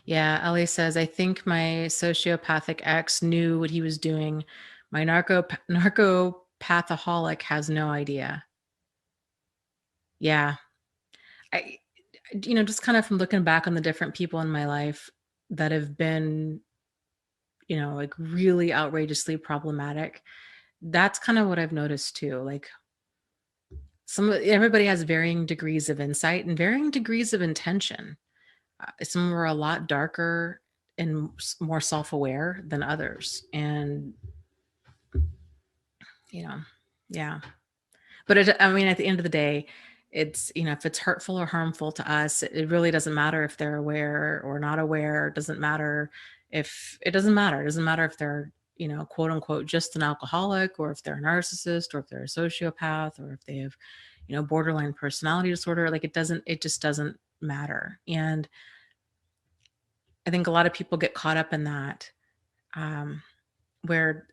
Yeah, Ellie says, I think my sociopathic ex knew what he was doing. My narcopathaholic has no idea. Yeah. I, just kind of from looking back on the different people in my life that have been, like really outrageously problematic, that's kind of what I've noticed too. Like everybody has varying degrees of insight and varying degrees of intention. Some are a lot darker and more self-aware than others. And, you know, yeah. But I mean, at the end of the day, it's, if it's hurtful or harmful to us, it really doesn't matter if they're aware or not aware. It doesn't matter it doesn't matter. It doesn't matter if they're, quote unquote, just an alcoholic, or if they're a narcissist, or if they're a sociopath, or if they have, borderline personality disorder. Like it just doesn't matter. And I think a lot of people get caught up in that, where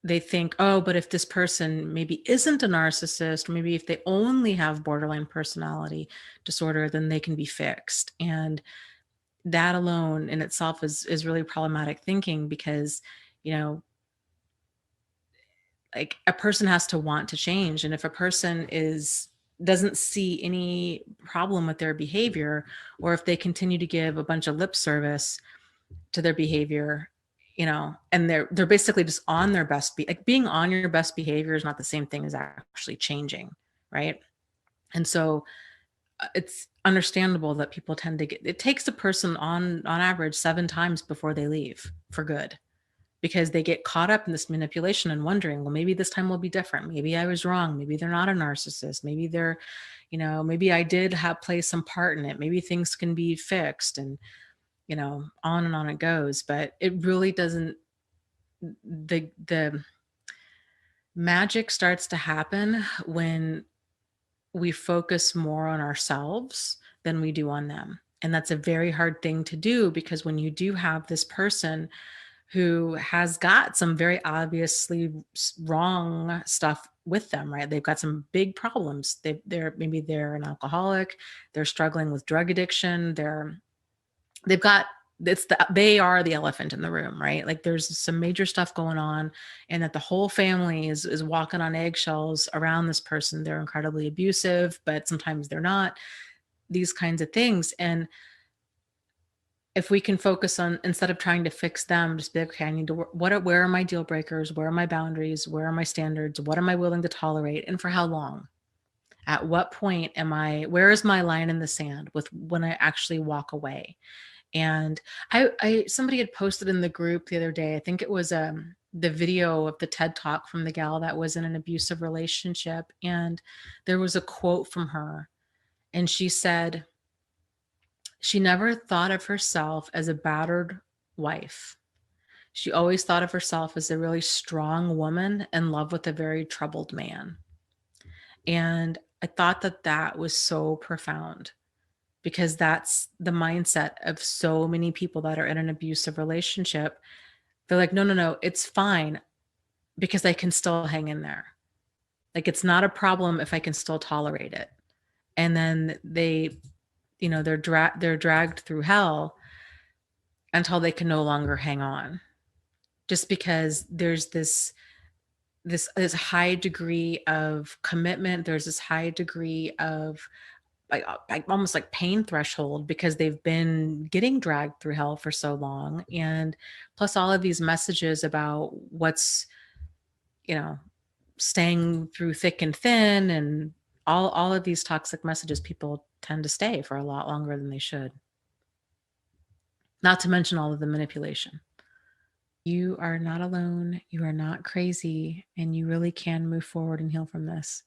they think, oh, but if this person maybe isn't a narcissist, or maybe if they only have borderline personality disorder, then they can be fixed. And that alone in itself is really problematic thinking, because, like a person has to want to change. And if a person doesn't see any problem with their behavior, or if they continue to give a bunch of lip service to their behavior, and they're basically just on their best, like being on your best behavior is not the same thing as actually changing, right? And so it's understandable that people tend to it takes a person on average 7 times before they leave for good, because they get caught up in this manipulation and wondering, well, maybe this time will be different. Maybe I was wrong. Maybe they're not a narcissist. Maybe they're, maybe I did play some part in it. Maybe things can be fixed, and, on and on it goes. But it really doesn't, the magic starts to happen when we focus more on ourselves than we do on them. And that's a very hard thing to do, because when you do have this person who has got some very obviously wrong stuff with them, right? They've got some big problems. They're an alcoholic. They're struggling with drug addiction. They are the elephant in the room, right? Like there's some major stuff going on, and that the whole family is walking on eggshells around this person. They're incredibly abusive, but sometimes they're not. These kinds of things. And if we can focus on, instead of trying to fix them, just be like, okay, I need to, where are my deal breakers? Where are my boundaries? Where are my standards? What am I willing to tolerate? And for how long? At what point where is my line in the sand with when I actually walk away? And somebody had posted in the group the other day, I think it was the video of the TED Talk from the gal that was in an abusive relationship. And there was a quote from her, and she said, she never thought of herself as a battered wife. She always thought of herself as a really strong woman in love with a very troubled man. And I thought that was so profound, because that's the mindset of so many people that are in an abusive relationship. They're like, no, no, no, it's fine, because I can still hang in there. Like, it's not a problem if I can still tolerate it. And then they're dragged through hell until they can no longer hang on, just because there's this high degree of commitment. There's this high degree of like almost like pain threshold, because they've been getting dragged through hell for so long. And plus all of these messages about what's, staying through thick and thin, and all of these toxic messages, people tend to stay for a lot longer than they should. Not to mention all of the manipulation. You are not alone. You are not crazy, and you really can move forward and heal from this.